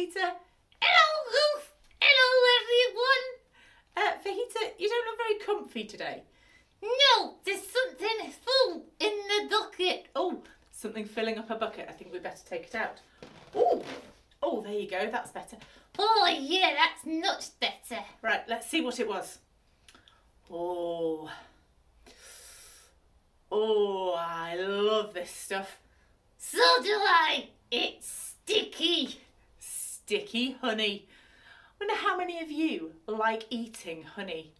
Fajita. Hello, Ruth. Hello, everyone. Fajita, you don't look very comfy today. No, there's something full in the bucket. Oh, something filling up a bucket. I think we better take it out. Oh, there you go. That's better. Oh, yeah, that's much better. Right, let's see what it was. Oh, I love this stuff. So do I. It's sticky. Sticky honey. Wonder how many of you like eating honey?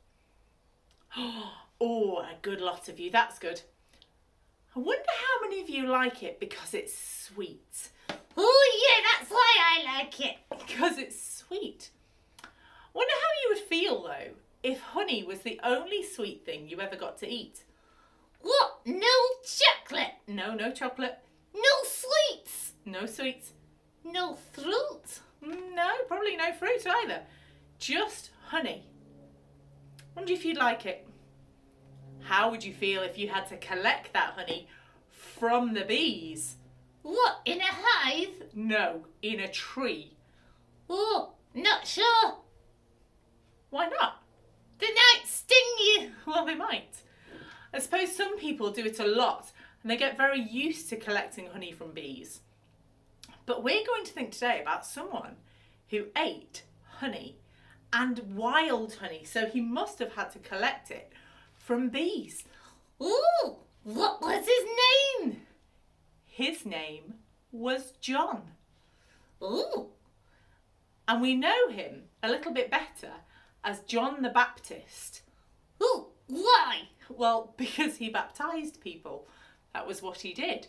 Oh, a good lot of you. That's good. I wonder how many of you like it because it's sweet. Oh, yeah, that's why I like it. Because it's sweet. Wonder how you would feel though if honey was the only sweet thing you ever got to eat. What? No chocolate? No chocolate. No sweets? No sweets. No fruit? No, probably no fruit either. Just honey. Wonder if you'd like it. How would you feel if you had to collect that honey from the bees? What, in a hive? No, in a tree. Oh, not sure. Why not? They might sting you. Well, they might. I suppose some people do it a lot and they get very used to collecting honey from bees. But we're going to think today about someone who ate honey and wild honey, so he must have had to collect it from bees. Ooh, what was his name? His name was John. Ooh. And we know him a little bit better as John the Baptist. Ooh, why? Well, because he baptized people. That was what he did.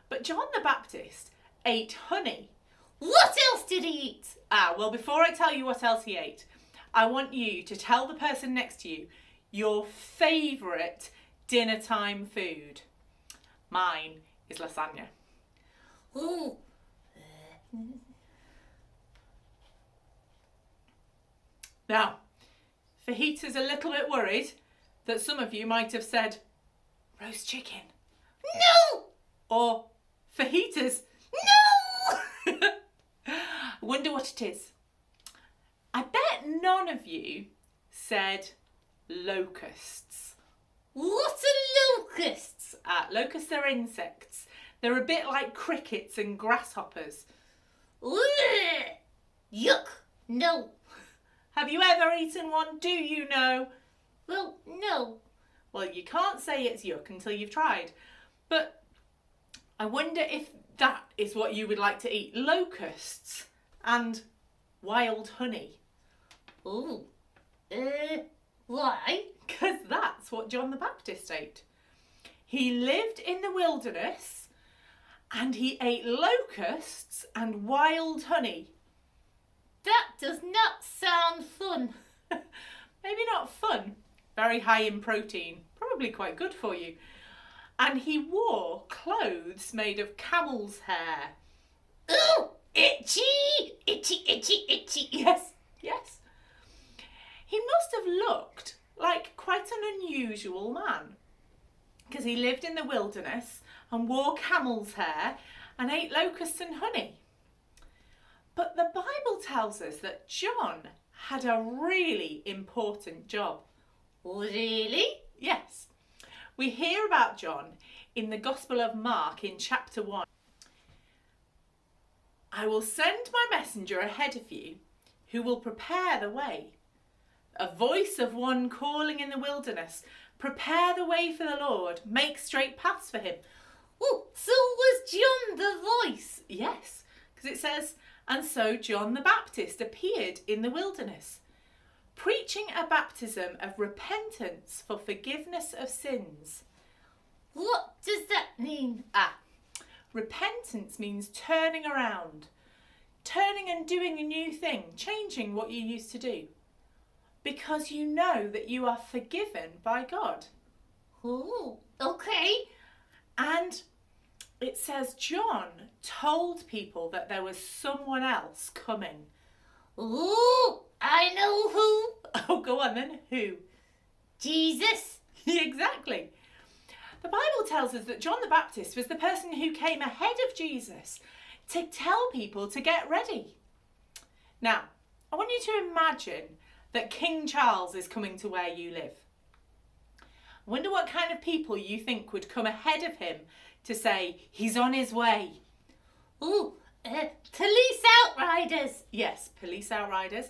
But John the Baptist ate honey. What else did he eat? Well, before I tell you what else he ate, I want you to tell the person next to you your favourite dinner time food. Mine is lasagna. Ooh. Now, Fajita's a little bit worried that some of you might have said roast chicken. No! Or fajitas. No! I wonder what it is. I bet none of you said locusts. What are locusts? Locusts are insects. They're a bit like crickets and grasshoppers. Ugh. Yuck. No. Have you ever eaten one? Do you know? Well, no. Well, you can't say it's yuck until you've tried. But I wonder if that is what you would like to eat. Locusts and wild honey. Ooh. Why? Because that's what John the Baptist ate. He lived in the wilderness and he ate locusts and wild honey. That does not sound fun. Maybe not fun. Very high in protein. Probably quite good for you. And he wore clothes made of camel's hair. Ooh! Itchy! Itchy, itchy, itchy. Yes. He must have looked like quite an unusual man because he lived in the wilderness and wore camel's hair and ate locusts and honey. But the Bible tells us that John had a really important job. Really? Yes. We hear about John in the Gospel of Mark in chapter 1. I will send my messenger ahead of you who will prepare the way. A voice of one calling in the wilderness, prepare the way for the Lord, make straight paths for him. Oh, so was John the voice? Yes, because it says, and so John the Baptist appeared in the wilderness, preaching a baptism of repentance for forgiveness of sins. What does that mean? Repentance means turning around, turning and doing a new thing, changing what you used to do. Because you know that you are forgiven by God. Oh, okay. And it says John told people that there was someone else coming. Ooh, I know who. Oh, go on then. Who? Jesus. Exactly. The Bible tells us that John the Baptist was the person who came ahead of Jesus to tell people to get ready. Now, I want you to imagine that King Charles is coming to where you live. I wonder what kind of people you think would come ahead of him to say he's on his way. Ooh, police outriders. Yes, police outriders,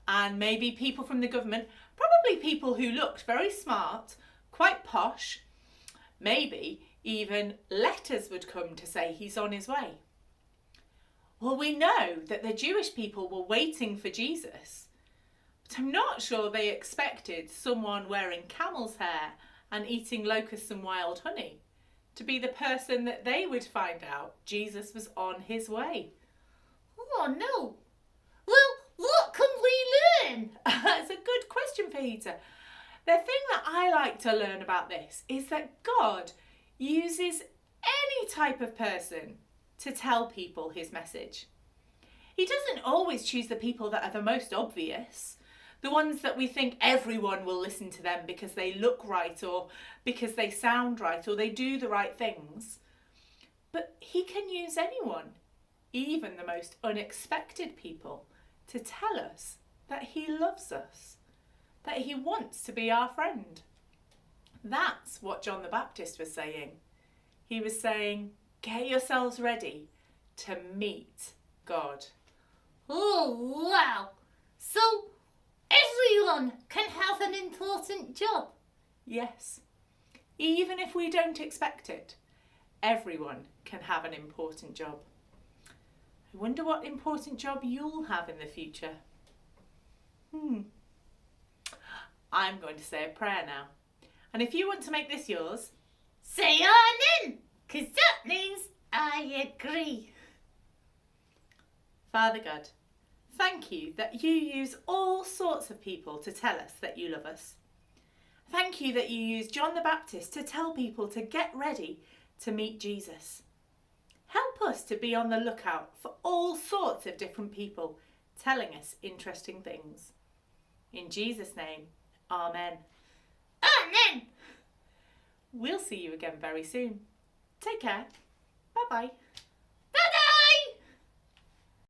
and maybe people from the government, probably people who looked very smart, quite posh. Maybe even letters would come to say he's on his way. Well, we know that the Jewish people were waiting for Jesus, but I'm not sure they expected someone wearing camel's hair and eating locusts and wild honey to be the person that they would find out Jesus was on his way. Oh no. Well, what can we learn? That's a good question, Fajita. The thing that I like to learn about this is that God uses any type of person to tell people his message. He doesn't always choose the people that are the most obvious, the ones that we think everyone will listen to them because they look right or because they sound right or they do the right things. But he can use anyone, even the most unexpected people, to tell us that he loves us, that he wants to be our friend. That's what John the Baptist was saying. He was saying, get yourselves ready to meet God. Oh wow. So everyone can have an important job. Yes, even if we don't expect it, everyone can have an important job. I wonder what important job you'll have in the future. I'm going to say a prayer now. And if you want to make this yours, Say amen, 'cause that means I agree. Father God, thank you that you use all sorts of people to tell us that you love us. Thank you that you use John the Baptist to tell people to get ready to meet Jesus. Help us to be on the lookout for all sorts of different people telling us interesting things. In Jesus' name, amen. Amen. We'll see you again very soon. Take care. Bye-bye.